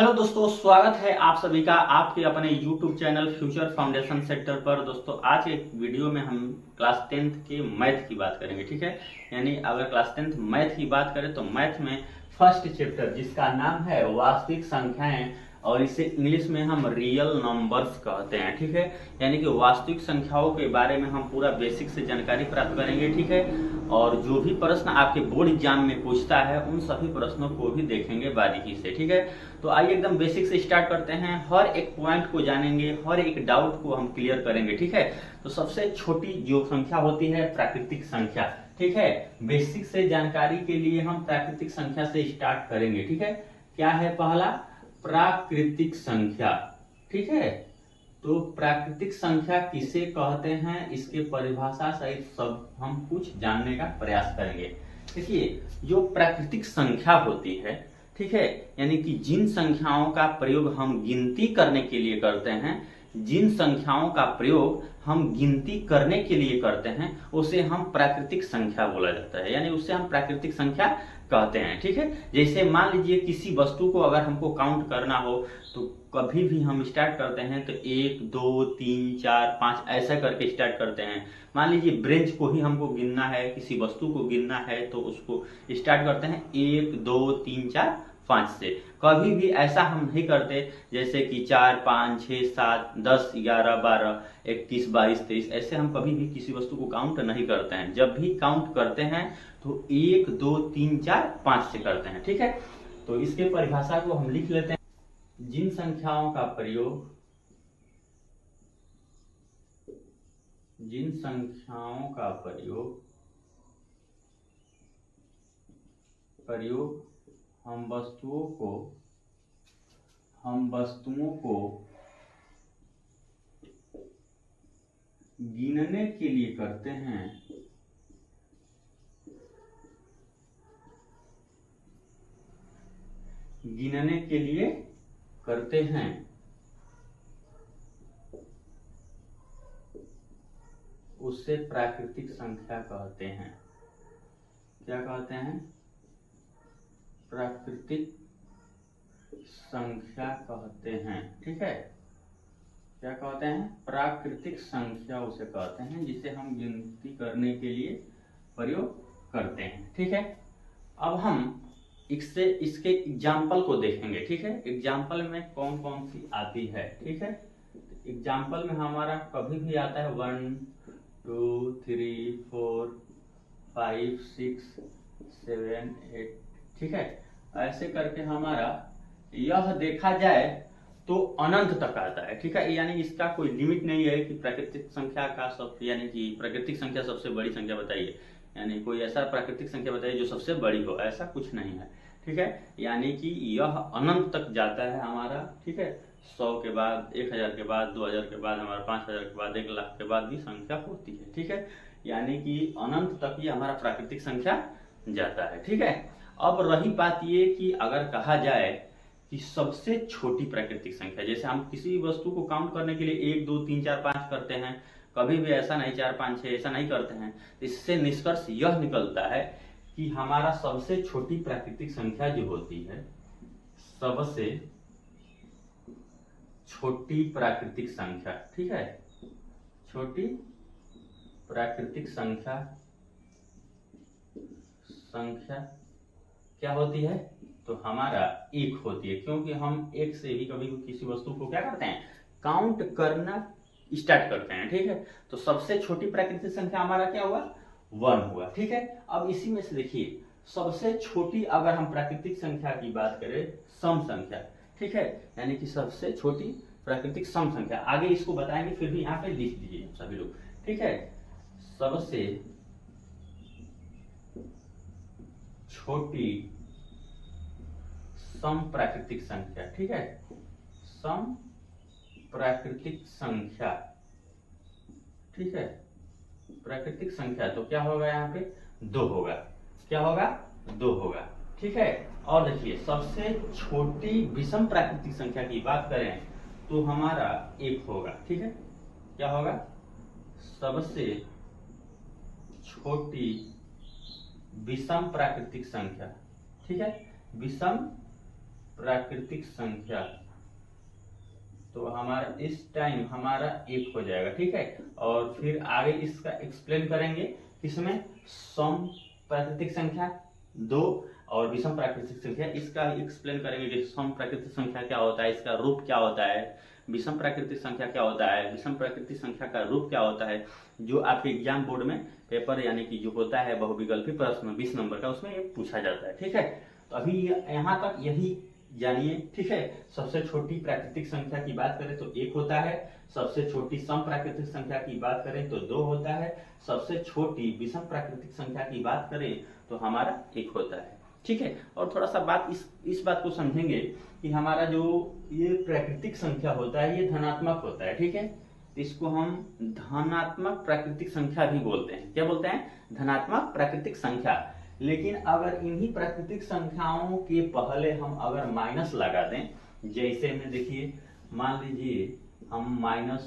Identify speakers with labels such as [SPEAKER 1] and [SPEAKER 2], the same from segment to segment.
[SPEAKER 1] Hello दोस्तों, स्वागत है आप सभी का आपके अपने YouTube channel future foundation sector पर। दोस्तों आज के वीडियो में हम क्लास 10th के मैथ की बात करेंगे। ठीक है, यानी अगर क्लास 10th मैथ की बात करें तो मैथ में फर्स्ट चैप्टर जिसका नाम है वास्तविक संख्याएं, और इसे इंग्लिश में हम रियल नंबर्स कहते हैं। ठीक है, यानी कि वास्तविक संख्याओं के बारे में हम पूरा बेसिक से जानकारी प्राप्त करेंगे। ठीक है, और जो भी प्रश्न आपके बोर्ड एग्जाम में पूछता है उन सभी प्रश्नों को भी देखेंगे बारीकी से। ठीक है, तो आइए एकदम बेसिक से स्टार्ट करते हैं। हर एक पॉइंट को जानेंगे, हर एक डाउट को हम क्लियर करेंगे। ठीक है, तो सबसे छोटी जो संख्या होती है प्राकृतिक संख्या। ठीक है, बेसिक से जानकारी के लिए हम प्राकृतिक संख्या से स्टार्ट करेंगे। ठीक है, क्या है पहला? प्राकृतिक संख्या। ठीक है, तो प्राकृतिक संख्या किसे कहते हैं, इसके परिभाषा सहित सब हम कुछ जानने का प्रयास करेंगे। देखिए, जो प्राकृतिक संख्या होती है, ठीक है, यानी कि जिन संख्याओं का प्रयोग हम गिनती करने के लिए करते हैं, जिन संख्याओं का प्रयोग हम गिनती करने के लिए करते हैं उसे हम प्राकृतिक संख्या बोला जाता है, यानी उसे हम प्राकृतिक संख्या कहते हैं। ठीक है, जैसे मान लीजिए किसी वस्तु को अगर हमको काउंट करना हो तो कभी भी हम स्टार्ट करते हैं तो 1 2 3 4 5 ऐसा करके स्टार्ट करते हैं। मान लीजिए ब्रेंच को ही हमको गिनना है, किसी वस्तु को गिनना है तो उसको स्टार्ट करते हैं 1 2 3 4 5 से। कभी भी ऐसा हम नहीं करते जैसे कि 4 5 6 7 10 11 12 21 22 23, ऐसे हम कभी भी किसी वस्तु को काउंट नहीं करते हैं। जब भी काउंट करते हैं तो 1 2 3 4 5 से करते हैं। ठीक है, तो इसके परिभाषा को हम लिख लेते हैं। जिन संख्याओं का प्रयोग हम वस्तुओं को गिनने के लिए करते हैं, उससे प्राकृतिक संख्या कहते हैं। क्या कहते हैं? प्राकृतिक संख्या कहते हैं। ठीक है, क्या कहते हैं? प्राकृतिक संख्या उसे कहते हैं जिसे हम गिनती करने के लिए प्रयोग करते हैं। ठीक है, अब हम इसके एग्जाम्पल को देखेंगे। ठीक है, एग्जाम्पल में कौन कौन सी आती है। ठीक है, एग्जाम्पल में हमारा कभी भी आता है 1 2 3 4 5 6 7 8। ठीक है, ऐसे करके हमारा यह देखा जाए तो अनंत तक आता है। ठीक है, यानी इसका कोई लिमिट नहीं है कि प्राकृतिक संख्या का यानी कि प्राकृतिक संख्या सबसे बड़ी संख्या बताइए, यानी कोई ऐसा प्राकृतिक संख्या बताइए जो सबसे बड़ी हो, ऐसा कुछ नहीं है। ठीक है, यानी कि यह अनंत तक जाता है हमारा। ठीक है, 100 के बाद 1000 के बाद 2000 के बाद हमारा 5000 के बाद 1 लाख के बाद भी संख्या होती है। ठीक है, यानी कि अनंत तक ये हमारा प्राकृतिक संख्या जाता है। ठीक है, अब रही बात ये कि अगर कहा जाए कि सबसे छोटी प्राकृतिक संख्या, जैसे हम किसी वस्तु को काउंट करने के लिए 1 2 3 4 5 करते हैं, कभी भी ऐसा नहीं 4 5 6 ऐसा नहीं करते हैं। इससे निष्कर्ष यह निकलता है कि हमारा सबसे छोटी प्राकृतिक संख्या जो होती है, सबसे छोटी प्राकृतिक संख्या, ठीक है, छोटी प्राकृतिक संख्या क्या होती है? तो हमारा 1 होती है, क्योंकि हम 1 से ही कभी किसी वस्तु को क्या करते हैं, काउंट करना स्टार्ट करते हैं। ठीक है, तो सबसे छोटी प्राकृतिक संख्या हमारा क्या हुआ? 1 हुआ। ठीक है, अब इसी में से देखिए सबसे छोटी अगर हम प्राकृतिक संख्या की बात करें, सम संख्या। ठीक है, यानी कि सबसे छोटी प्राकृतिक सम संख्या, आगे इसको बताएंगे, फिर भी यहाँ पे लिख दीजिए सभी लोग। ठीक है, सबसे छोटी सम प्राकृतिक संख्या। ठीक है, सम प्राकृतिक संख्या। ठीक है, प्राकृतिक संख्या तो क्या होगा? यहाँ पे 2 होगा। क्या होगा? 2 होगा। ठीक है, और देखिए सबसे छोटी विषम प्राकृतिक संख्या की बात करें तो हमारा 1 होगा। ठीक है, क्या होगा? सबसे छोटी विषम प्राकृतिक संख्या। ठीक है, विषम प्राकृतिक संख्या, तो हमारा इस टाइम हमारा 1 हो जाएगा, ठीक है। और फिर आगे इसका एक्सप्लेन करेंगे, किसमें, सम प्राकृतिक संख्या 2 और विषम प्राकृतिक संख्या, इसका एक्सप्लेन करेंगे कि सम प्राकृतिक संख्या क्या होता है, इसका रूप क्या होता है, विषम प्राकृतिक संख्या क्या होता है, विषम प्राकृतिक संख्या का रूप क्या होता है, जो आपके एग्जाम बोर्ड में पेपर यानी कि जो होता है बहुविकल्पी प्रश्न 20 नंबर का, उसमें ये पूछा जाता है, ठीक है। तो अभी यहाँ तक यही जानिए, ठीक है। सबसे छोटी प्राकृतिक संख्या की बात करें तो 1 होता है, सबसे छोटी सम प्राकृतिक संख्या की बात करें तो 2 होता है, सबसे छोटी विषम प्राकृतिक संख्या की बात करें तो हमारा 1 होता है, ठीक है। और थोड़ा सा बात इस बात को समझेंगे कि हमारा जो ये प्राकृतिक संख्या होता है ये धनात्मक होता है, ठीक है। इसको हम धनात्मक प्राकृतिक संख्या भी बोलते हैं। क्या बोलते हैं? धनात्मक प्राकृतिक संख्या। लेकिन अगर इन्हीं प्राकृतिक संख्याओं के पहले हम अगर माइनस लगा दें, जैसे में देखिए, मान लीजिए हम -1,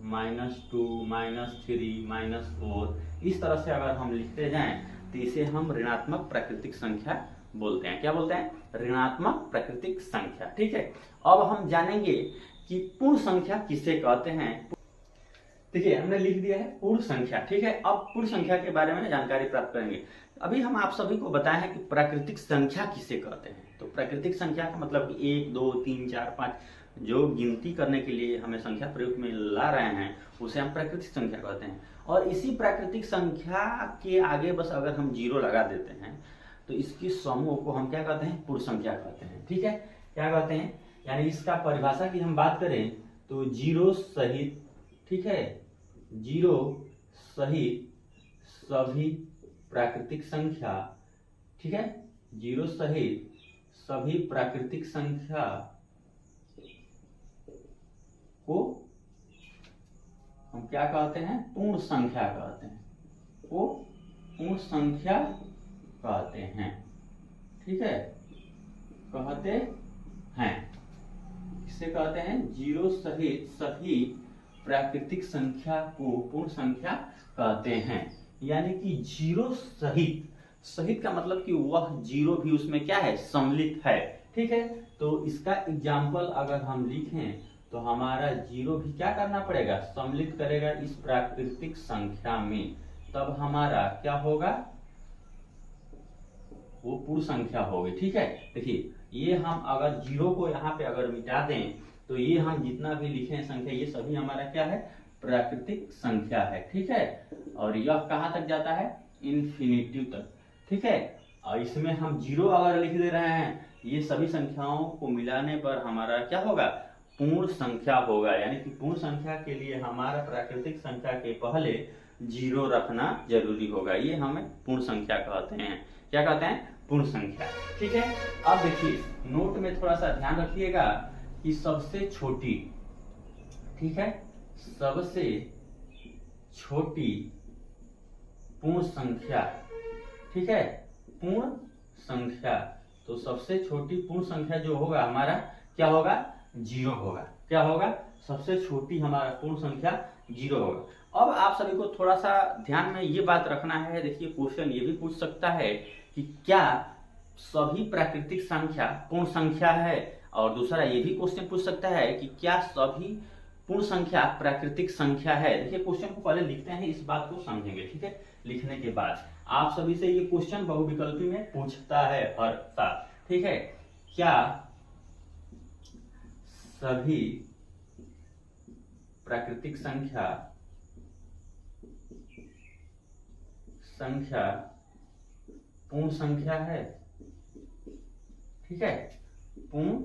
[SPEAKER 1] -2, -3, -4 इस तरह से अगर हम लिखते जाएं तो इसे हम ऋणात्मक प्राकृतिक संख्या बोलते हैं। क्या बोलते हैं? ऋणात्मक प्राकृतिक संख्या, ठीक है। अब हम जानेंगे कि पूर्ण संख्या किसे कहते हैं। देखिए हमने लिख दिया है पूर्ण संख्या, ठीक है। अब पूर्ण संख्या के बारे में जानकारी प्राप्त करेंगे। अभी हम आप सभी को बताए हैं कि प्राकृतिक संख्या किसे कहते हैं। तो प्राकृतिक संख्या का मतलब कि 1, 2, 3, 4, 5 जो गिनती करने के लिए हमें संख्या प्रयोग में ला रहे हैं उसे हम प्राकृतिक संख्या कहते हैं। और इसी प्राकृतिक संख्या के आगे बस अगर हम 0 लगा देते हैं तो इसकी समूह को हम क्या कहते हैं? पूर्ण संख्या कहते हैं, ठीक है। क्या कहते हैं? यानी इसका परिभाषा की हम बात करें तो 0 सहित, ठीक है, 0 सहित सभी प्राकृतिक संख्या, ठीक है, 0 सहित सभी प्राकृतिक संख्या को हम क्या कहते हैं? पूर्ण संख्या कहते हैं, वो पूर्ण संख्या कहते हैं, ठीक है, कहते हैं। किसे कहते हैं? 0 सहित सभी प्राकृतिक संख्या को पूर्ण संख्या कहते हैं। यानी कि 0 सहित, सहित का मतलब कि वह 0 भी उसमें क्या है? सम्मिलित है, ठीक है। तो इसका एग्जाम्पल अगर हम लिखें तो हमारा 0 भी क्या करना पड़ेगा? सम्मिलित करेगा इस प्राकृतिक संख्या में, तब हमारा क्या होगा? वो पूर्ण संख्या होगी, ठीक है। देखिए ये हम अगर 0 को यहाँ पे अगर मिटा दें तो ये हम जितना भी लिखे संख्या ये सभी हमारा क्या है? प्राकृतिक संख्या है, ठीक है। और यह कहाँ तक जाता है? इन्फिनिटी तक, ठीक है। और इसमें हम 0 अगर लिख दे रहे हैं, ये सभी संख्याओं को मिलाने पर हमारा क्या होगा? पूर्ण संख्या होगा। यानी कि पूर्ण संख्या के लिए हमारा प्राकृतिक संख्या के पहले 0 रखना जरूरी होगा। ये हमें पूर्ण संख्या कहते हैं। क्या कहते हैं? पूर्ण संख्या, ठीक है। अब देखिए नोट में थोड़ा सा ध्यान रखिएगा कि सबसे छोटी, ठीक है, सबसे छोटी पूर्ण संख्या, ठीक है, पूर्ण संख्या। तो सबसे छोटी पूर्ण संख्या जो होगा हमारा क्या होगा? 0 होगा। क्या होगा? सबसे छोटी हमारा पूर्ण संख्या 0 होगा। अब आप सभी को थोड़ा सा ध्यान में ये बात रखना है। देखिए क्वेश्चन ये भी पूछ सकता है कि क्या सभी प्राकृतिक संख्या पूर्ण संख्या है, और दूसरा ये भी क्वेश्चन पूछ सकता है कि क्या सभी पूर्ण संख्या प्राकृतिक संख्या है। देखिए क्वेश्चन को पहले लिखते हैं, इस बात को समझेंगे, ठीक है। लिखने के बाद आप सभी से ये क्वेश्चन बहुविकल्पी में पूछता है हर साल, ठीक है। क्या सभी प्राकृतिक संख्या पूर्ण संख्या है, ठीक है, पूर्ण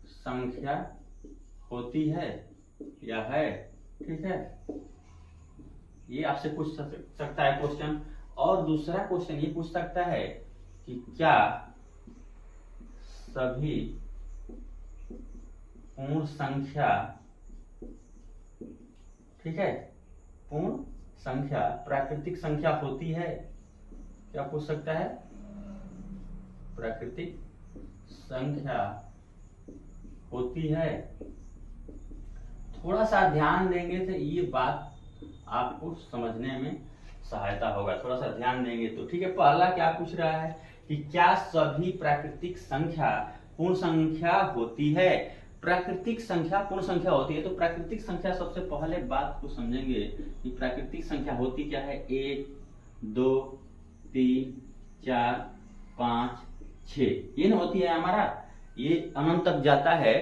[SPEAKER 1] संख्या होती है या है, ठीक है। ये आपसे पूछ सकता है क्वेश्चन। और दूसरा क्वेश्चन ये पूछ सकता है कि क्या सभी पूर्ण संख्या, ठीक है, पूर्ण संख्या प्राकृतिक संख्या होती है। क्या पूछ सकता है? प्राकृतिक संख्या होती है। थोड़ा सा ध्यान देंगे तो ये बात आपको समझने में सहायता होगा। थोड़ा सा ध्यान देंगे तो, ठीक है। पहला क्या पूछ रहा है कि क्या सभी प्राकृतिक संख्या पूर्ण संख्या होती है। प्राकृतिक संख्या पूर्ण संख्या होती है। तो प्राकृतिक संख्या सबसे पहले बात को समझेंगे कि प्राकृतिक संख्या होती क्या है। 1 2 3 4 5 6 ये ना होती है हमारा, ये अनंत तक जाता है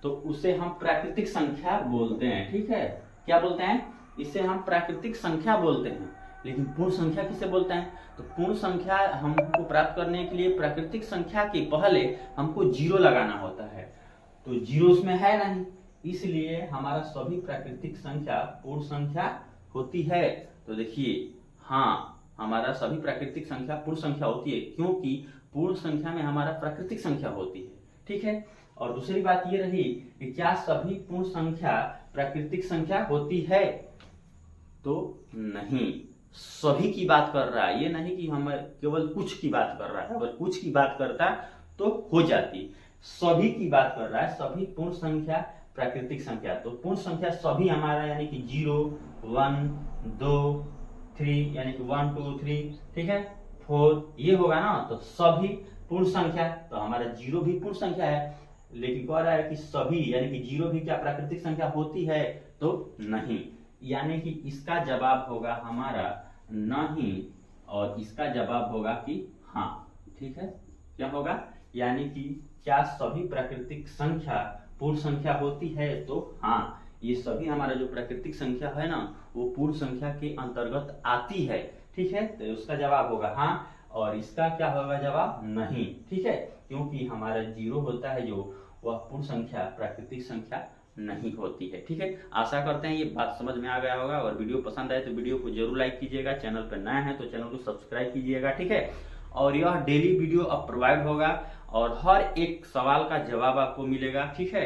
[SPEAKER 1] तो उसे हम प्राकृतिक संख्या बोलते हैं। ठीक है, क्या बोलते हैं, इसे हम प्राकृतिक संख्या बोलते हैं। लेकिन पूर्ण संख्या किसे बोलते हैं, तो पूर्ण संख्या हमको प्राप्त करने के लिए प्राकृतिक संख्या के पहले हमको जीरो लगाना होता है, तो जीरो उसमें है नहीं, इसलिए हमारा सभी प्राकृतिक संख्या पूर्ण संख्या होती है। तो देखिए, हाँ, हमारा सभी प्राकृतिक संख्या पूर्ण संख्या होती है, क्योंकि पूर्ण संख्या में हमारा प्राकृतिक संख्या होती है। ठीक है, और दूसरी बात ये रही कि क्या सभी पूर्ण संख्या प्राकृतिक संख्या होती है, तो नहीं, सभी की बात कर रहा है, ये नहीं कि हम केवल कुछ की बात कर रहा है। अगर कुछ की बात करता तो हो जाती, सभी की बात कर रहा है, सभी पूर्ण संख्या प्राकृतिक संख्या। तो पूर्ण संख्या सभी हमारा यानी कि 0 1 2 3 यानी कि 1 2 3, ठीक है, 4 ये होगा ना, तो सभी पूर्ण संख्या। तो हमारा 0 भी पूर्ण संख्या है, लेकिन कह रहा है कि सभी यानी कि 0 भी क्या प्राकृतिक संख्या होती है, तो नहीं, यानी कि इसका जवाब होगा हमारा नहीं, और इसका जवाब होगा कि हाँ। ठीक है, क्या होगा, यानी कि क्या सभी प्राकृतिक संख्या पूर्ण संख्या होती है, तो हाँ, ये सभी हमारा जो प्राकृतिक संख्या है ना वो पूर्ण संख्या के अंतर्गत आती है। ठीक है, तो उसका जवाब होगा हाँ, और इसका क्या होगा जवाब नहीं। ठीक है, क्योंकि हमारा 0 होता है जो, वह पूर्ण संख्या प्राकृतिक संख्या नहीं होती है। ठीक है, आशा करते हैं ये बात समझ में आ गया होगा, और वीडियो पसंद आए तो वीडियो को जरूर लाइक कीजिएगा, चैनल पर नए हैं तो चैनल को सब्सक्राइब कीजिएगा। ठीक है, और यह डेली वीडियो अब प्रोवाइड होगा और हर एक सवाल का जवाब आपको मिलेगा। ठीक है,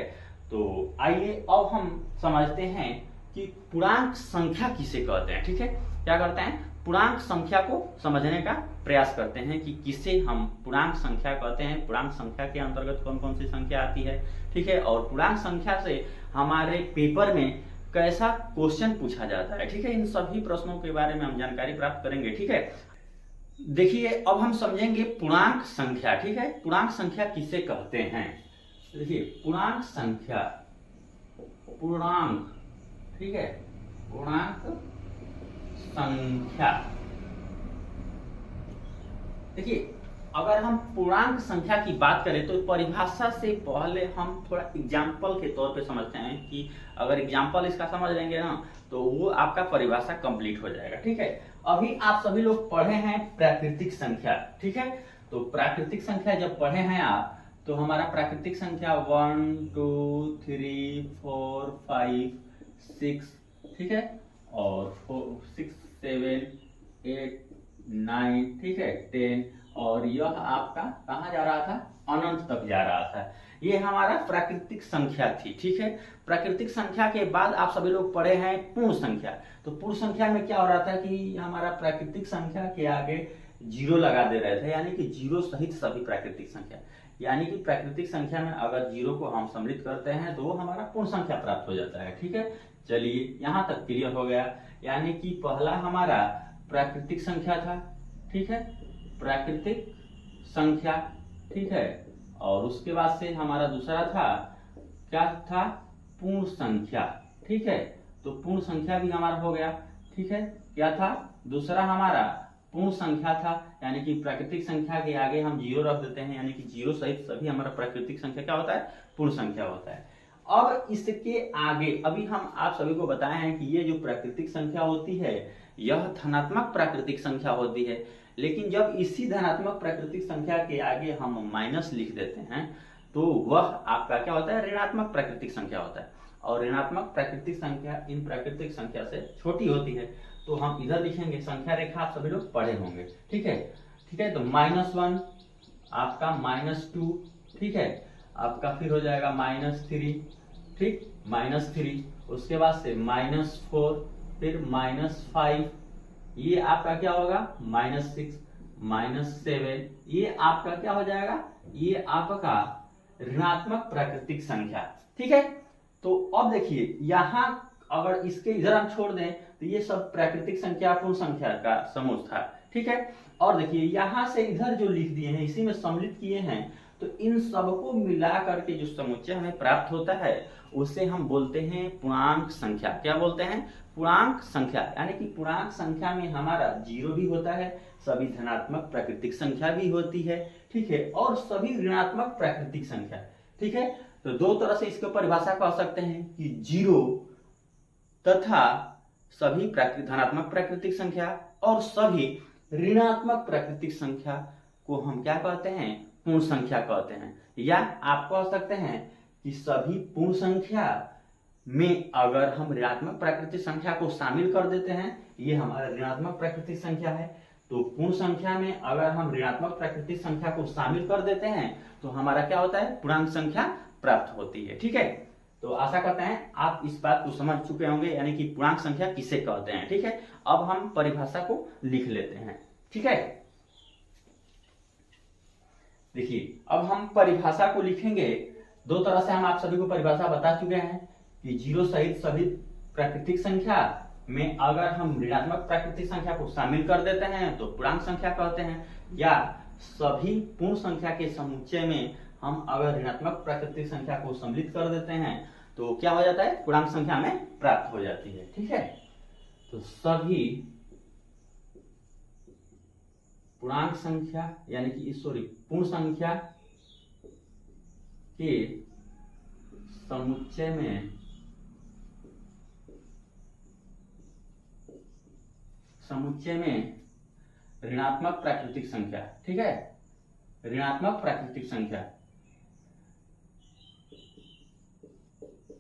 [SPEAKER 1] तो आइए अब हम समझते हैं कि पूर्णांक संख्या किसे कहते हैं। ठीक है, क्या करते हैं, पूर्णांक संख्या को समझने का प्रयास करते हैं कि किसे हम पूर्णांक संख्या कहते हैं, पूर्णांक संख्या के अंतर्गत कौन कौन सी संख्या आती है। ठीक है, और पूर्णांक संख्या से हमारे पेपर में कैसा क्वेश्चन पूछा जाता है। ठीक है, इन सभी प्रश्नों के बारे में हम जानकारी प्राप्त करेंगे। ठीक है, देखिए अब हम समझेंगे पूर्णांक संख्या। ठीक है, पूर्णांक संख्या किसे कहते हैं। देखिए पूर्णांक संख्या, पूर्णांक, ठीक है, पूर्णांक संख्या। देखिए अगर हम पूर्णांक संख्या की बात करें तो परिभाषा से पहले हम थोड़ा एग्जाम्पल के तौर पे समझते हैं कि अगर एग्जाम्पल इसका समझ लेंगे ना तो वो आपका परिभाषा कंप्लीट हो जाएगा। ठीक है, अभी आप सभी लोग पढ़े हैं प्राकृतिक संख्या। ठीक है, तो प्राकृतिक संख्या जब पढ़े हैं आप, तो हमारा प्राकृतिक संख्या 1 2 3 4 5 6, ठीक है, और 6 7 8 9, ठीक है, 10, और यह आपका कहाँ जा रहा था, अनंत तक जा रहा था। ये हमारा प्राकृतिक संख्या थी। ठीक है, प्राकृतिक संख्या के बाद आप सभी लोग पढ़े हैं पूर्ण संख्या। तो पूर्ण संख्या में क्या हो रहा था कि हमारा प्राकृतिक संख्या के आगे 0 लगा दे रहे थे, यानी कि 0 सहित सभी प्राकृतिक संख्या, यानी कि प्राकृतिक संख्या में अगर 0 को हम सम्मिलित करते हैं तो वो हमारा पूर्ण संख्या प्राप्त हो जाता है। ठीक है, चलिए यहाँ तक क्लियर हो गया, यानी कि पहला हमारा प्राकृतिक संख्या था। ठीक है, प्राकृतिक संख्या, ठीक है, और उसके बाद से हमारा दूसरा था, क्या था, पूर्ण संख्या। ठीक है, तो पूर्ण संख्या भी हमारा हो गया। ठीक है, क्या था, दूसरा हमारा पूर्ण संख्या था, यानी कि प्राकृतिक संख्या के आगे हम 0 रख देते हैं, यानी कि 0 सहित सभी हमारा प्राकृतिक संख्या क्या होता है, पूर्ण संख्या होता है। अब इसके आगे अभी हम आप सभी को बताए हैं कि ये जो प्राकृतिक संख्या होती है यह धनात्मक प्राकृतिक संख्या होती है, लेकिन जब इसी धनात्मक प्राकृतिक संख्या के आगे हम माइनस लिख देते हैं तो वह आपका क्या होता है, ऋणात्मक प्राकृतिक संख्या होता है, और ऋणात्मक प्राकृतिक संख्या इन प्राकृतिक संख्या से छोटी होती है। तो हम इधर लिखेंगे, संख्या रेखा आप सभी लोग पढ़े होंगे। ठीक है, ठीक है, तो -1 आपका -2, ठीक है, आपका फिर हो जाएगा -3, ठीक, -3, उसके बाद से -4, फिर -5, ये आपका क्या होगा, -6, -7, ये आपका क्या हो जाएगा, ये आपका ऋणात्मक प्राकृतिक संख्या। ठीक है, तो अब देखिए यहाँ अगर इसके इधर हम छोड़ दें तो ये सब प्राकृतिक संख्या पूर्ण संख्या का समूह था। ठीक है, और देखिए यहाँ से इधर जो लिख दिए हैं इसी में सम्मिलित किए हैं, तो इन सबको मिला करके जो समुच्चय हमें प्राप्त होता है उसे हम बोलते हैं पूर्णांक संख्या। क्या बोलते हैं? पूर्णांक संख्या। यानी कि पूर्णांक संख्या में हमारा जीरो भी होता है, सभी धनात्मक प्राकृतिक संख्या भी होती है, ठीक है, और सभी ऋणात्मक प्राकृतिक संख्या, ठीक है। तो दो तरह से इसको परिभाषा कर सकते हैं कि जीरो तथा सभी धनात्मक प्राकृतिक संख्या और सभी ऋणात्मक प्राकृतिक संख्या को हम क्या कहते हैं? पूर्ण संख्या कहते हैं। या आप कह सकते हैं कि सभी पूर्ण संख्या में अगर हम ऋणात्मक प्राकृतिक संख्या को शामिल कर देते हैं, ये हमारा ऋणात्मक प्राकृतिक संख्या है, तो पूर्ण संख्या में अगर हम ऋणात्मक प्राकृतिक संख्या को शामिल कर देते हैं तो हमारा क्या होता है? पूर्णांक संख्या प्राप्त होती है, ठीक है। तो आशा करते हैं आप इस बात को समझ चुके होंगे, यानी कि पूर्णांक संख्या किसे कहते हैं, ठीक है। अब हम परिभाषा को लिख लेते हैं, ठीक है। देखिए, अब हम परिभाषा को लिखेंगे। दो तरह से हम आप सभी को परिभाषा बता चुके हैं कि जीरो सहित सभी प्राकृतिक संख्या में अगर हम ऋणात्मक प्राकृतिक संख्या को शामिल कर देते हैं तो पूर्णांक संख्या कहते हैं, या सभी पूर्ण संख्या के समुच्चय में हम अगर ऋणात्मक प्राकृतिक संख्या को सम्मिलित कर देते हैं तो क्या हो जाता है? पूर्णांक संख्या में प्राप्त हो जाती है, ठीक है। तो सभी पूर्णांक संख्या यानी कि पूर्ण संख्या के समुच्चय में ऋणात्मक प्राकृतिक संख्या, ठीक है, ऋणात्मक प्राकृतिक संख्या,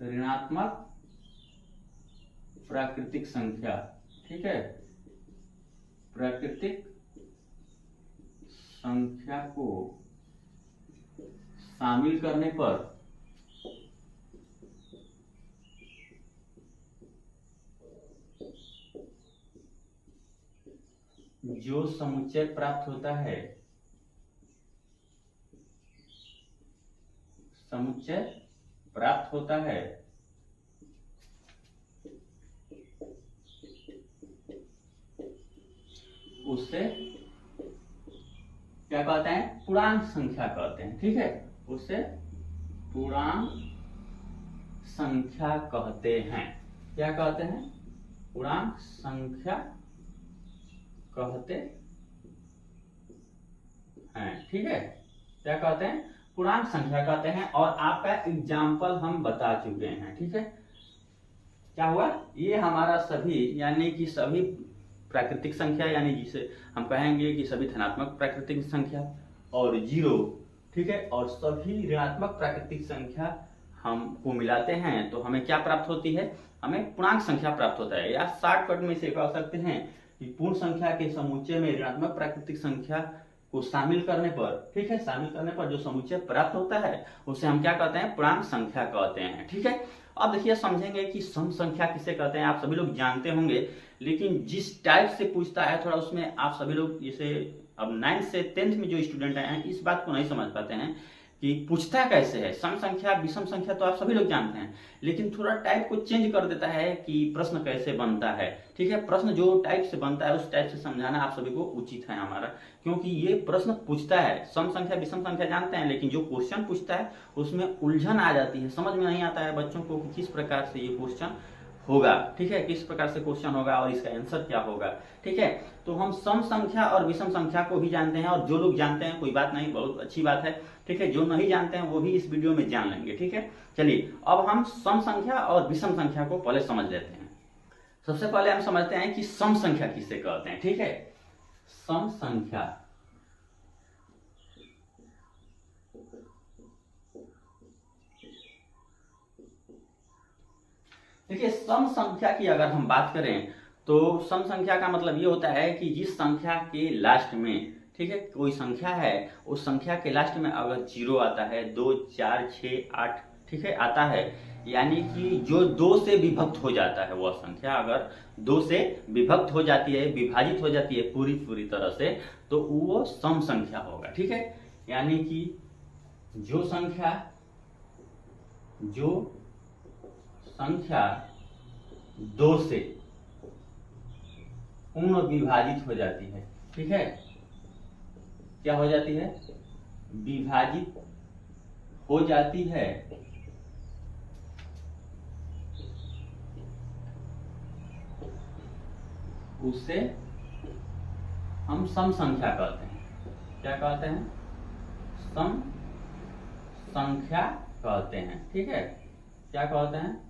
[SPEAKER 1] ऋणात्मक प्राकृतिक संख्या, ठीक है, प्राकृतिक संख्या को शामिल करने पर जो समुच्चय प्राप्त होता है, समुच्चय प्राप्त होता है उससे क्या कहते हैं? पूर्णांक संख्या कहते हैं, ठीक है, उससे पूर्णांक संख्या कहते हैं। क्या कहते हैं? पूर्णांक संख्या कहते हैं, ठीक है। क्या कहते हैं? पूर्णांक संख्या कहते हैं। और आपका एग्जाम्पल हम बता चुके हैं, ठीक है। क्या हुआ? ये हमारा सभी यानी कि सभी प्राकृतिक संख्या, यानी जिसे हम कहेंगे कि सभी धनात्मक प्राकृतिक संख्या और जीरो, ठीक है, और सभी ऋणात्मक प्राकृतिक संख्या हमको मिलाते हैं तो हमें क्या प्राप्त होती है? हमें पूर्णांक संख्या प्राप्त होता है। या शॉर्टकट में से कह सकते हैं कि पूर्ण संख्या के समुच्चय में ऋणात्मक प्राकृतिक संख्या को शामिल करने पर, ठीक है, शामिल करने पर जो समुच्चय प्राप्त होता है उसे हम क्या कहते हैं? पूर्णांक संख्या कहते हैं, ठीक है। अब देखिए समझेंगे कि सम संख्या किसे कहते हैं। आप सभी लोग जानते होंगे, लेकिन जिस टाइप से पूछता है थोड़ा उसमें आप सभी लोग जैसे अब 9th से 10th में जो स्टूडेंट हैं इस बात को नहीं समझ पाते हैं कि पूछता कैसे है। सम संख्या विषम संख्या तो आप सभी लोग जानते हैं, लेकिन थोड़ा टाइप को चेंज कर देता है कि प्रश्न कैसे बनता है, ठीक है। प्रश्न जो टाइप से बनता है उस टाइप से समझाना आप सभी को उचित है हमारा, क्योंकि ये प्रश्न पूछता है। सम संख्या विषम संख्या जानते हैं, लेकिन जो क्वेश्चन पूछता है उसमें उलझन आ जाती है, समझ में नहीं आता है बच्चों को कि किस प्रकार से ये क्वेश्चन होगा, ठीक है, किस प्रकार से क्वेश्चन होगा और इसका आंसर क्या होगा, ठीक है। तो हम सम संख्या और विषम संख्या को भी जानते हैं, और जो लोग जानते हैं कोई बात नहीं, बहुत अच्छी बात है, ठीक है। जो नहीं जानते हैं वो भी इस वीडियो में जान लेंगे, ठीक है। चलिए अब हम सम संख्या और विषम संख्या को पहले समझ लेते हैं। सबसे पहले हम समझते हैं कि सम संख्या किसे कहते हैं, ठीक है। सम संख्या देखिए, सम संख्या की अगर हम बात करें तो सम संख्या का मतलब ये होता है कि जिस संख्या के लास्ट में, ठीक है, कोई संख्या है, उस संख्या के लास्ट में अगर 0 आता है, 2, 4, 6, 8, ठीक है, आता है, यानी कि जो 2 से विभक्त हो जाता है, वह संख्या अगर 2 से विभक्त हो जाती है, विभाजित हो जाती है पूरी तरह से, तो वो सम संख्या होगा, ठीक है। यानी कि जो संख्या 2 से पूर्ण विभाजित हो जाती है, ठीक है, क्या हो जाती है? विभाजित हो जाती है उसे हम सम संख्या कहते हैं। क्या कहते हैं? सम संख्या कहते हैं। ठीक है, क्या कहते हैं?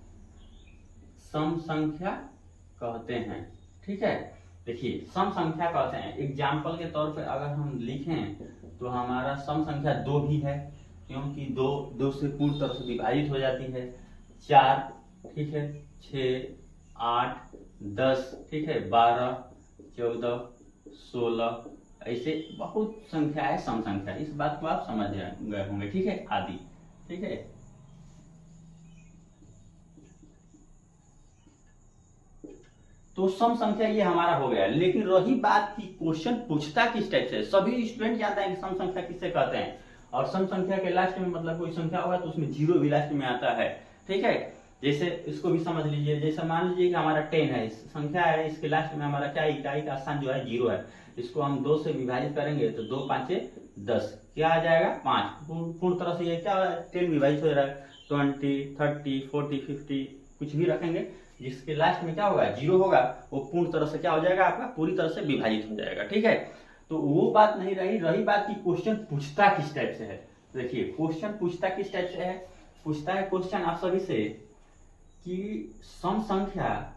[SPEAKER 1] सम संख्या कहते हैं। ठीक है, देखिए सम संख्या कहते हैं। एग्जाम्पल के तौर पर अगर हम लिखें तो हमारा सम संख्या 2 भी है, क्योंकि 2 से पूर्ण तरह से विभाजित हो जाती है। 4, ठीक है, 6, 8, 10, ठीक है, 12, 14, 16, ऐसे बहुत संख्या है सम संख्या। इस बात को आप समझ गए होंगे। ठीक है, आदि। ठीक है, तो सम संख्या ये हमारा हो गया। लेकिन रही बात की क्वेश्चन पूछता किस टाइप से। सभी स्टूडेंट जानते हैं कि सम संख्या किसे कहते हैं, और सम संख्या के लास्ट में मतलब कोई संख्या होगा तो उसमें 0 भी लास्ट में आता है। ठीक है, जैसे इसको भी समझ लीजिए। जैसे मान लीजिए कि हमारा 10 है, संख्या है, इसके लास्ट में हमारा क्या इकाई का स्थान जो है 0 है। इसको हम 2 से विभाजित करेंगे तो 2 5 10, क्या आ जाएगा? 5। पूर्ण तरह से ये क्या 10 विभाजित हो रहा है। 20, 30, 40, 50 कुछ भी रखेंगे, जिसके लास्ट में क्या होगा? 0 होगा, वो पूर्ण तरह से क्या हो जाएगा? आपका पूरी तरह से विभाजित हो जाएगा। ठीक है, तो वो बात नहीं रही बात की क्वेश्चन पूछता किस टाइप से है। देखिए क्वेश्चन पूछता किस टाइप से है। पूछता है क्वेश्चन आप सभी से कि सम संख्या,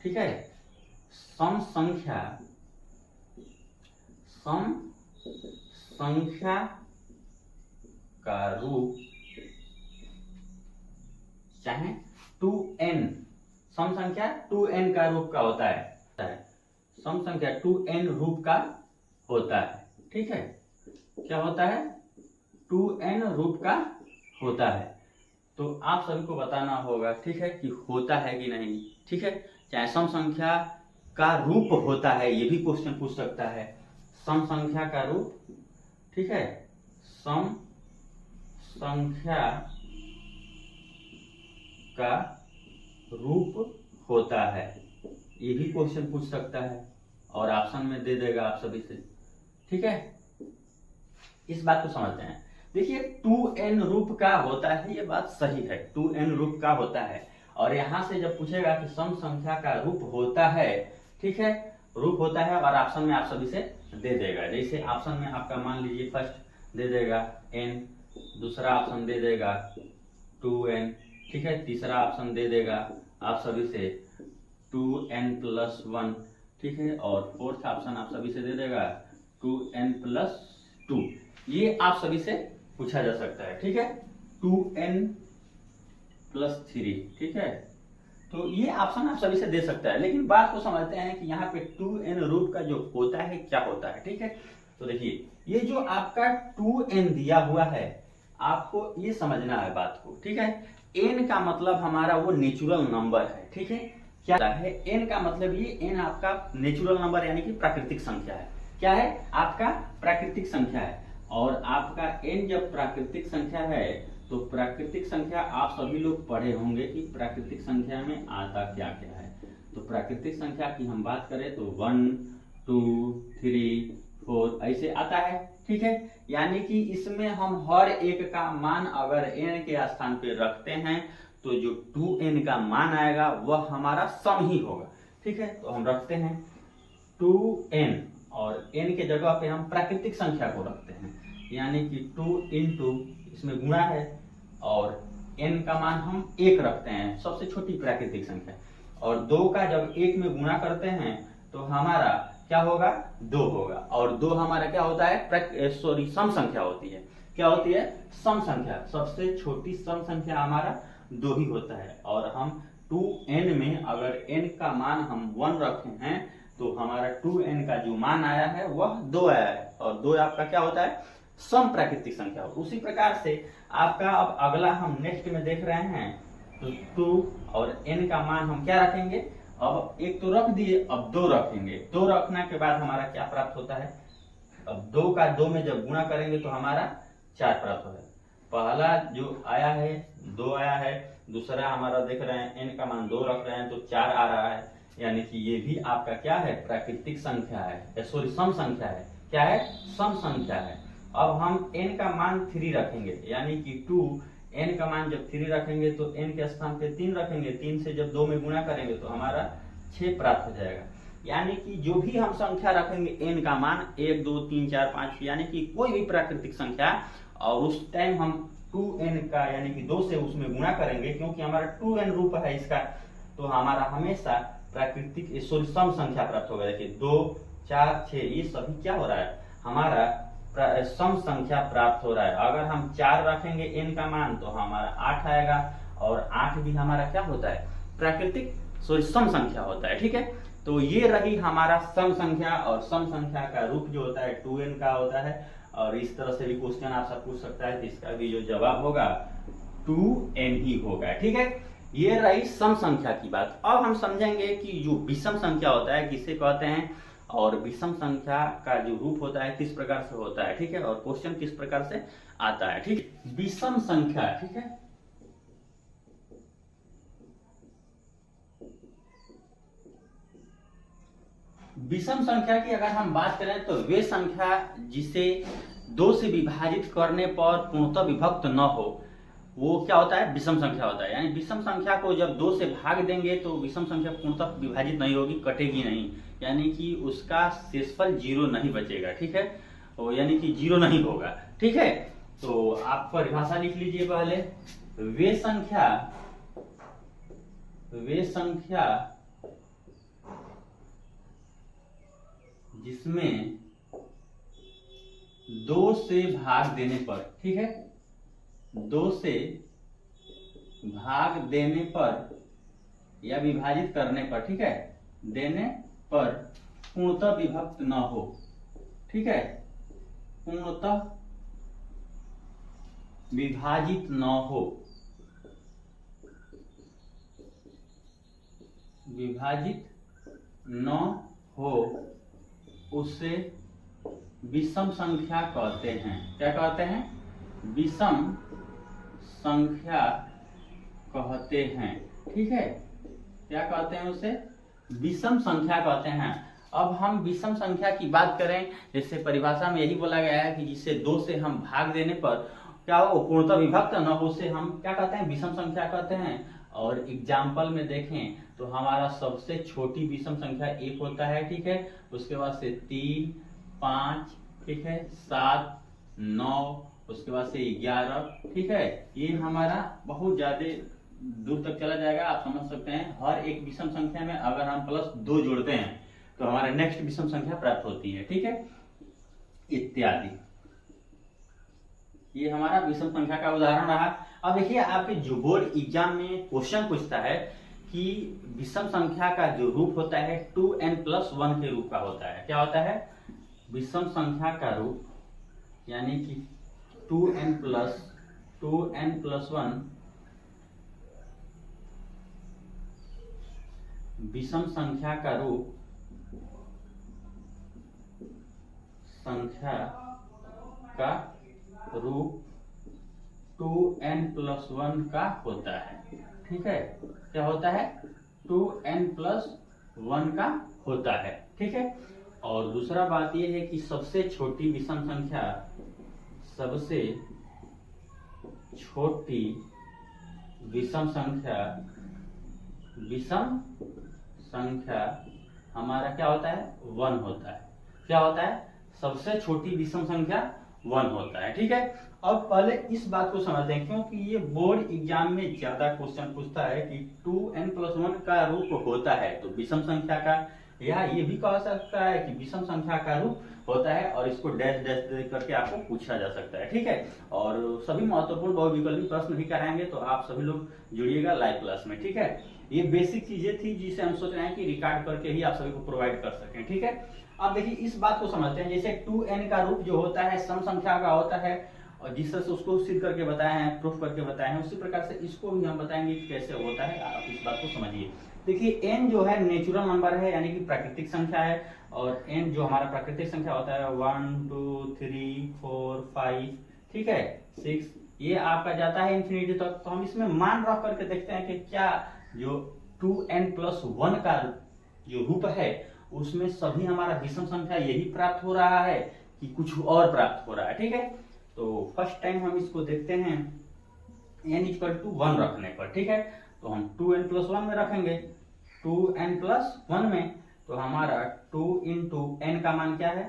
[SPEAKER 1] ठीक है, सम संख्या का रूप चाहे 2n, सम संख्या 2n का रूप का होता है। सम संख्या 2n रूप का होता है। ठीक है, क्या होता है? 2n रूप का होता है। तो आप सभी को बताना होगा, ठीक है, कि होता है कि नहीं। ठीक है, चाहे सम संख्या का रूप होता है, ये भी क्वेश्चन पूछ सकता है। सम संख्या का रूप, ठीक है, सम संख्या का रूप होता है, ये भी क्वेश्चन पूछ सकता है और ऑप्शन में दे देगा आप सभी से। ठीक है, इस बात को समझते हैं। देखिए 2n रूप का होता है, ये बात सही है, 2n रूप का होता है। और यहां से जब पूछेगा कि सम संख्या का रूप होता है, ठीक है, रूप होता है, और ऑप्शन में आप सभी से दे देगा। जैसे ऑप्शन में आपका मान लीजिए फर्स्ट दे देगा n, दूसरा ऑप्शन दे देगा 2n, ठीक है, तीसरा ऑप्शन दे देगा आप सभी से 2n+1, ठीक है, और फोर्थ ऑप्शन आप सभी से दे देगा 2n+2। ये आप सभी से पूछा जा सकता है। ठीक है, 2n+3, ठीक है, तो ये ऑप्शन आप सभी से दे सकता है। लेकिन बात को समझते हैं कि यहाँ पे 2n रूप का जो होता है क्या होता है। ठीक है, तो देखिए ये जो आपका 2n दिया हुआ है, आपको ये समझना है बात को। ठीक है, n का मतलब हमारा वो नेचुरल नंबर है। ठीक है, क्या है n का मतलब? ये n आपका नेचुरल नंबर यानी कि प्राकृतिक संख्या है। क्या है? आपका प्राकृतिक संख्या है। और आपका n जब प्राकृतिक संख्या है तो प्राकृतिक संख्या आप सभी लोग पढ़े होंगे कि प्राकृतिक संख्या में आता क्या क्या है। तो प्राकृतिक संख्या की हम बात करें तो 1, 2, 3, 4 ऐसे आता है। ठीक है, यानी कि इसमें हम हर एक का मान अगर n के स्थान पे रखते हैं तो जो 2n का मान आएगा वह हमारा सम ही होगा। ठीक है, तो हम रखते हैं 2n और n के जगह पे हम प्राकृतिक संख्या को रखते हैं, यानी कि 2 इंटू इसमें गुणा है और n का मान हम 1 रखते हैं, सबसे छोटी प्राकृतिक संख्या। और 2 का जब 1 में गुणा करते हैं तो हमारा क्या होगा? 2 होगा। और 2 हमारा क्या होता है? सम संख्या होती है। क्या होती है? सम संख्या। सबसे छोटी सम संख्या हमारा 2 ही होता है। और हम 2n में अगर n का मान हम 1 रखे हैं तो हमारा 2n का जो मान आया है वह 2 आया है। और 2 आपका क्या होता है? सम प्राकृतिक संख्या। उसी प्रकार से आपका अब अगला हम नेक्स्ट में देख रहे हैं तो 2 और n का मान हम क्या रखेंगे? अब 1 तो रख दिए, अब 2 रखेंगे। 2 रखने के बाद हमारा क्या प्राप्त होता है? अब 2 का 2 में जब गुणा करेंगे तो हमारा 4 प्राप्त होगा। पहला जो आया है 2 आया है, दूसरा हमारा देख रहे हैं n का मान 2 रख रहे हैं तो 4 आ रहा है, यानी कि ये भी आपका क्या है? प्राकृतिक संख्या है, सॉरी सम संख्या है। क्या है? सम संख्या है। अब हम n का मान 3 रखेंगे, यानी कि 2 n का मान जब 3 रखेंगे तो n के स्थान पे 3 रखेंगे, 3 से जब 2 में गुणा करेंगे तो हमारा 6 प्राप्त हो जाएगा। यानी कि जो भी हम संख्या रखेंगे n का मान 1 2 3 4 5, यानी कि कोई भी प्राकृतिक संख्या, और उस टाइम हम 2n का यानी कि 2 से उसमें गुणा करेंगे, क्योंकि हमारा 2n रूप है इसका, तो हमारा हमेशा प्राकृतिक सम संख्या प्राप्त होगा। देखिए 2 4 6 ये सभी क्या हो रहा है, हमारा सम संख्या प्राप्त हो रहा है। अगर हम 4 रखेंगे n का मान तो हमारा 8 आएगा, और 8 भी हमारा क्या होता है, प्राकृतिक सम संख्या होता है। ठीक है, तो ये रही हमारा सम संख्या, और सम संख्या का रूप जो होता है 2n का होता है। और इस तरह से भी क्वेश्चन आपसे पूछ सकता है, तो इसका भी जो जवाब होगा 2n ही होगा। ठीक है, ये रही सम संख्या की बात। अब हम समझेंगे कि जो विषम संख्या होता है किसे कहते हैं, और विषम संख्या का जो रूप होता है किस प्रकार से होता है। ठीक है, और क्वेश्चन किस प्रकार से आता है। ठीक, विषम संख्या, ठीक है, विषम संख्या की अगर हम बात करें तो वे संख्या जिसे 2 से विभाजित करने पर पूर्णतः विभक्त न हो, वो क्या होता है, विषम संख्या होता है। यानी विषम संख्या को जब 2 से भाग देंगे तो विषम संख्या पूर्णतः विभाजित नहीं होगी, कटेगी नहीं, यानी कि उसका शेषफल 0 नहीं बचेगा। ठीक है, तो यानी कि 0 नहीं होगा। ठीक है, तो आप परिभाषा लिख लीजिए पहले। वे संख्या जिसमें 2 से भाग देने पर, ठीक है, 2 से भाग देने पर या विभाजित करने पर, ठीक है, देने पर पूर्णतः विभक्त न हो। ठीक है, पूर्णतः विभाजित न हो, विभाजित न हो, उसे विषम संख्या कहते हैं। क्या कहते हैं, विषम संख्या कहते हैं। ठीक है, क्या कहते हैं उसे, विषम संख्या कहते हैं। अब हम विषम संख्या की बात करें, जैसे परिभाषा में यही बोला गया है कि जिसे 2 से हम भाग देने पर क्या हो, पूर्णतः विभक्त न हो, उसे हम क्या कहते हैं, विषम संख्या कहते हैं। और एग्जाम्पल में देखें तो हमारा सबसे छोटी विषम संख्या 1 होता है। ठीक है, उसके बाद से 3 5, ठीक है, 7 9, उसके बाद से 11। ठीक है, ये हमारा बहुत ज्यादा दूर तक चला जाएगा, आप समझ सकते हैं। हर एक विषम संख्या में अगर हम +2 जोड़ते हैं तो हमारा नेक्स्ट विषम संख्या प्राप्त होती है। ठीक है, इत्यादि। ये हमारा विषम संख्या का उदाहरण रहा। अब देखिए आपके जो बोर्ड एग्जाम में क्वेश्चन पूछता है कि विषम संख्या का जो रूप होता है 2n+1 के रूप का होता है। क्या होता है, विषम संख्या का रूप, यानी कि 2n+1 विषम संख्या का रूप, संख्या का रूप 2n+1 का होता है। ठीक है, क्या होता है, 2n+1 का होता है। ठीक है, और दूसरा बात यह है कि सबसे छोटी विषम संख्या, सबसे छोटी विषम संख्या हमारा क्या होता है, 1 होता है। क्या होता है, सबसे छोटी विषम संख्या 1 होता है। ठीक है, अब पहले इस बात को समझते हैं, क्योंकि ये बोर्ड एग्जाम में ज्यादा क्वेश्चन पूछता है कि 2n+1 का रूप होता है तो विषम संख्या का, या ये भी कह सकता है कि विषम संख्या का रूप होता है, और इसको डैश डैश दे करके आपको पूछा जा सकता है। ठीक है, और सभी महत्वपूर्ण बहुविकल्पी प्रश्न भी कराएंगे, तो आप सभी लोग जुड़िएगा लाइव क्लास में। ठीक है, ये बेसिक चीजें थी जिसे हम सोच रहे हैं कि रिकॉर्ड करके ही आप सभी को प्रोवाइड कर सकें। ठीक है, अब देखिए इस बात को समझते हैं, जैसे 2n का रूप जो होता है सम संख्या का होता है, और जिस तरह से उसको सिद्ध करके बताए हैं, प्रूफ करके बताए हैं, उसी प्रकार से इसको भी हम बताएंगे कि कैसे होता है। आप इस बात को समझिए। देखिए n जो है नेचुरल नंबर है, यानी कि प्राकृतिक संख्या है, और n जो हमारा प्राकृतिक संख्या होता है 1 2 3 4 5, ठीक है, 6, ये आपका जाता है इंफिनिटी तक। तो हम इसमें मान रख करके देखते हैं कि क्या जो 2n+1 का जो रूप है उसमें सभी हमारा विषम संख्या यही प्राप्त हो रहा है, कि कुछ और प्राप्त हो रहा है। ठीक है, तो फर्स्ट टाइम हम इसको देखते हैं n इक्वल टू 1 रखने पर। ठीक है, तो हम 2n+1 में रखेंगे। 2n+1 में तो हमारा 2 इंटू n का मान क्या है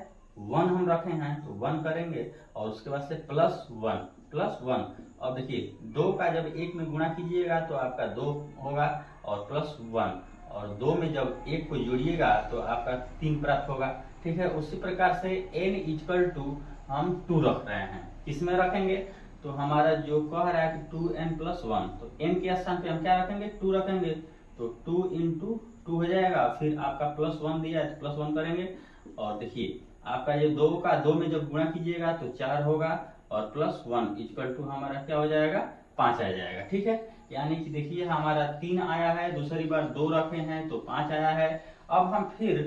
[SPEAKER 1] 1 हम रखे हैं, तो 1 करेंगे और उसके बाद से +1 अब देखिए 2 का जब 1 में गुणा कीजिएगा तो आपका 2 होगा और +1 और 2 में जब 1 को जोड़िएगा तो आपका 3 प्राप्त होगा। ठीक है, उसी प्रकार से n इक्वल टू हम 2 रख रहे हैं, किसमें रखेंगे तो हमारा जो कह रहा है कि 2n+1, तो n के स्थान पे हम क्या रखेंगे 2 रखेंगे, तो 2 इंटू 2 हो जाएगा, फिर आपका +1 दिया है तो +1 करेंगे और देखिए आपका ये 2 का 2 में जब गुणा कीजिएगा तो 4 होगा और +1 इक्वल टू हमारा क्या हो जाएगा 5 आ जाएगा। ठीक है, यानी कि देखिए हमारा 3 आया है, दूसरी बार 2 रखे हैं तो 5 आया है। अब हम फिर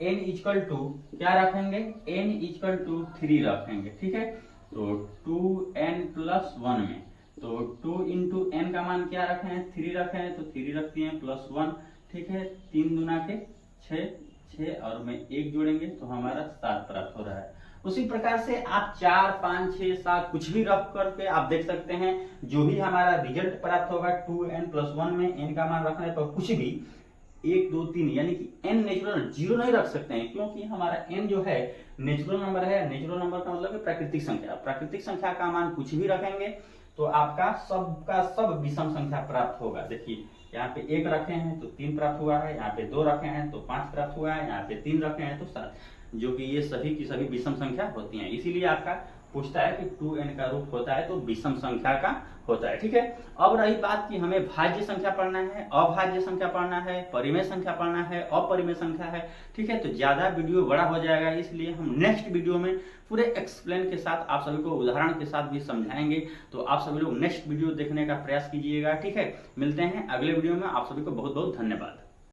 [SPEAKER 1] n इक्वल टू क्या रखेंगे, n इक्वल टू 3 रखेंगे। ठीक है, तो 2n+1 में तो 2 इंटू n का मान क्या रखे हैं 3 रखे हैं, तो 3 रख दिए +1। ठीक है, 3 दूना के 6 और में 1 जोड़ेंगे तो हमारा 7 प्राप्त हो रहा है। उसी प्रकार से आप 4, 5, 6, 7 कुछ भी रख करके आप देख सकते हैं, जो भी हमारा रिजल्ट प्राप्त होगा 2n+1 में n का मान रखने पर कुछ भी 1, 2, 3 यानी कि n नेचुरल 0 नहीं रख सकते हैं, क्योंकि हमारा n जो है नेचुरल नंबर है। नेचुरल नंबर का मतलब है प्राकृतिक संख्या। प्राकृतिक संख्या का मान कुछ भी रखेंगे तो आपका सब विषम संख्या प्राप्त होगा। देखिए यहाँ पे 1 रखे हैं तो 3 प्राप्त हुआ है, यहाँ पे 2 रखे हैं तो 5 प्राप्त हुआ है, यहाँ पे 3 रखे हैं तो 7, जो कि ये सभी की सभी विषम संख्या होती हैं। इसीलिए आपका पूछता है कि 2n का रूट होता है तो विषम संख्या का होता है। ठीक है, अब रही बात कि हमें भाज्य संख्या पढ़ना है, अभाज्य संख्या पढ़ना है, परिमेय संख्या पढ़ना है, अपरिमेय संख्या है। ठीक है, तो ज्यादा वीडियो बड़ा हो जाएगा, इसलिए हम नेक्स्ट वीडियो में पूरे एक्सप्लेन के साथ आप सभी को उदाहरण के साथ भी समझाएंगे। तो आप सभी लोग नेक्स्ट वीडियो देखने का प्रयास कीजिएगा। ठीक है, मिलते हैं अगले वीडियो में। आप सभी को बहुत बहुत धन्यवाद।